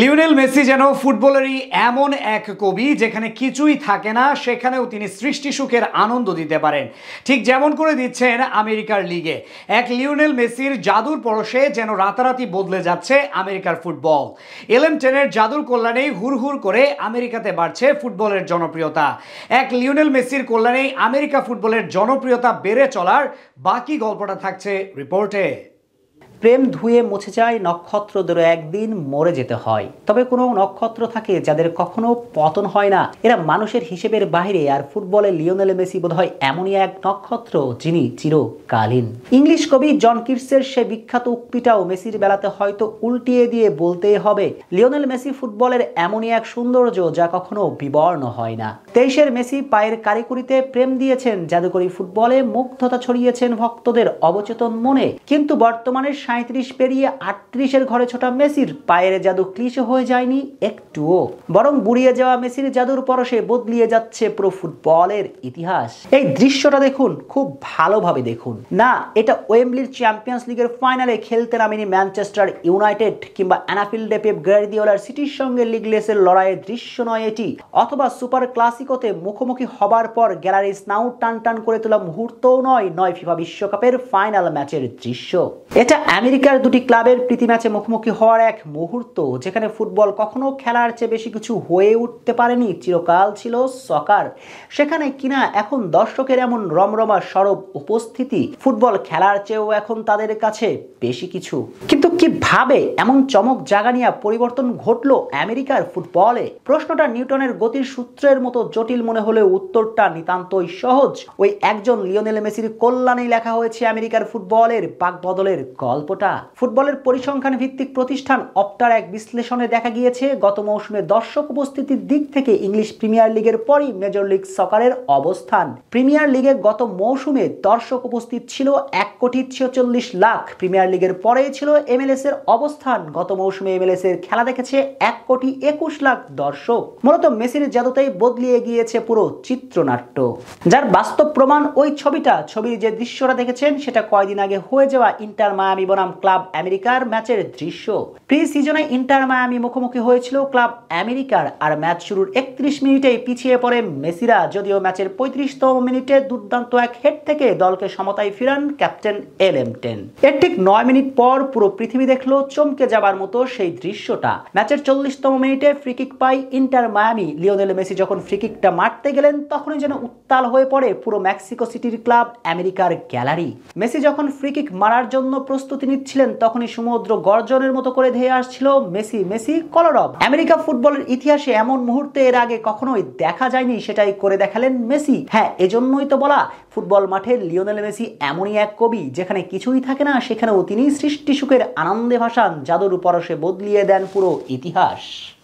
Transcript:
Lionel Messi যেন ফুটবলেরই এমন এক কবি যেখানে কিছুই থাকে না, সেখানেও তিনি সৃষ্টি সুখের আনন্দ দিতে পারেন, ঠিক যেমন করে দিচ্ছেন আমেরিকার লিগে। এক লিওনেল মেসির জাদুর পরশে যেন রাতারাতি বদলে যাচ্ছে আমেরিকার ফুটবল। LM10-এর জাদুর কল্যাণেই হুড়হুড় করে আমেরিকাতে বাড়ছে ফুটবলের জনপ্রিয়তা। এক লিওনেল মেসির কল্যাণেই আমেরিকা ফুটবলের জনপ্রিয়তা বেড়ে চলার বাকি গল্পটা থাকছে রিপোর্টে। প্রেম ধুয়ে মুছে যায়, নক্ষত্রদেরও একদিন মরে যেতে হয়। তবে কোনো নক্ষত্র থাকে যাদের কখনো পতন হয় না। এরা মানুষের হিসেবের বাইরে, আর ফুটবলে লিওনেল মেসি বোধহয় এমনই এক নক্ষত্র যিনি চিরকালীন। ইংলিশ কবি জন কিটসের সে বিখ্যাত উক্তিটাও মেসির বেলাতে হয়তো উল্টিয়ে দিয়ে বলতেই হবে, লিওনেল মেসি ফুটবলের এমনই এক সৌন্দর্য যা কখনো বিবর্ণ হয় না। 23-এর মেসি পায়ের কারিকুরিতে প্রেম দিয়েছেন, জাদুকরী ফুটবলে মুগ্ধতা ছড়িয়েছেন ভক্তদের অবচেতন মনে। কিন্তু বর্তমানে 37 পেরিয়ে 38-এর ঘরে ছোটা মেসির পায়ের জাদু ক্লিশে হয়ে যায়নি একটুও, বরং বুড়িয়ে যাওয়া মেসির জাদুর পরশে বদলিয়ে যাচ্ছে পুরো ফুটবলের ইতিহাস। এই দৃশ্যটা দেখুন, খুব ভালোভাবে দেখুন না। এটা ওয়েম্বলির চ্যাম্পিয়ন্স লিগের ফাইনালে খেলতে নামেনি ম্যানচেস্টার ইউনাইটেড কিংবা অ্যানাফিল্ডে পেপ গার্দিওলার সিটির সঙ্গে লিগ লেসের লড়াইয়ের দৃশ্য নয় এটি, অথবা সুপার ক্লাসিকোতে মুখোমুখি হবার পর গ্যালারি স্নাউ টান টান করে তোলা মুহূর্তও নয় ফিফা বিশ্বকাপের ফাইনাল ম্যাচের দৃশ্য। এটা আমেরিকার দুটি ক্লাবের প্রীতি ম্যাচে মুখোমুখি হওয়ার এক মুহূর্ত, যেখানে ফুটবল কখনো খেলার চেয়ে বেশি কিছু হয়ে উঠতে পারেনি, চিরকাল ছিল সকার। সেখানে কিনা এখন দর্শকের এমন রমরমা সরব উপস্থিতি ফুটবল খেলার চেয়েও এখন তাদের কাছে বেশি কিছু। কিন্তু কিভাবে এমন চমক জাগানিয়া পরিবর্তন ঘটলো আমেরিকার ফুটবলে? প্রশ্নটা নিউটনের গতির সূত্রের মতো জটিল মনে হলেও উত্তরটা নিতান্তই সহজ। ওই একজন লিওনেল মেসির কল্যাণেই লেখা হয়েছে আমেরিকার ফুটবলের পাকবদলের গল্পটা। ফুটবলের পরিসংখ্যান ভিত্তিক প্রতিষ্ঠান অপটার এক বিশ্লেষণে দেখা গিয়েছে, গত মৌসুমে দর্শক উপস্থিতির দিক থেকে ইংলিশ প্রিমিয়ার লিগের পরই মেজর লিগ সকারের অবস্থান। প্রিমিয়ার লিগে গত মৌসুমে দর্শক উপস্থিত ছিল 1,46,00,000। প্রিমিয়ার লিগের পরেই ছিল MLS এর অবস্থান। গত মৌসুমে MLS এর খেলা দেখেছে 1,21,00,000 দর্শক। মূলত মেসির জাদুতেই বদলিয়ে গিয়েছে পুরো চিত্রনাট্য, যার বাস্তব প্রমাণ ওই ছবির যে দৃশ্যটা দেখেছেন সেটা কয়েকদিন আগে হয়ে যাওয়া ইন্টার মায়ামি বনাম ক্লাব আমেরিকার ম্যাচের দৃশ্য। প্রি সিজনে ইন্টার মায়ামি মুখোমুখি হয়েছিল ক্লাব আমেরিকার, আর ম্যাচ শুরুর 31 মিনিটেই পিছিয়ে পড়ে মেসিরা। যদিও ম্যাচের 35তম মিনিটে দুর্দান্ত এক হেড থেকে দলকে সমতায় ফিরান ক্যাপ্টেন LM10। এর ঠিক 9 মিনিট পর পুরো পৃথিবী দেখলো চমকে যাবার মতো সেই দৃশ্যটা। ম্যাচের 40তম মিনিটে ফ্রিকিক পায় ইন্টার মায়ামি। লিওনেল মেসি যখন ফ্রিকিকটা মারতে গেলেন তখনই যেন উত্তাল হয়ে পড়ে পুরো মেক্সিকো সিটির ক্লাব আমেরিকার গ্যালারি। মেসি যখন ফ্রিকিক মারার জন্য প্রস্তুতি নিচ্ছিলেন তখনই সমুদ্র গর্জনের মতো করে ধেয়ে আসছিল মেসি মেসি কলরব। আমেরিকা ফুটবলের ইতিহাসে এমন মুহূর্তে এর আগে কখনোই দেখা যায়নি, সেটাই করে দেখালেন মেসি। হ্যাঁ, এজন্যই তো বলা, ফুটবল মাঠে লিওনেল মেসি এমনই এক কবি যেখানে কিছুই থাকে না, সেখানেও তিনি সৃষ্টি সুখের আনন্দে ভাসান, জাদুর পরশে বদলিয়ে দেন পুরো ইতিহাস।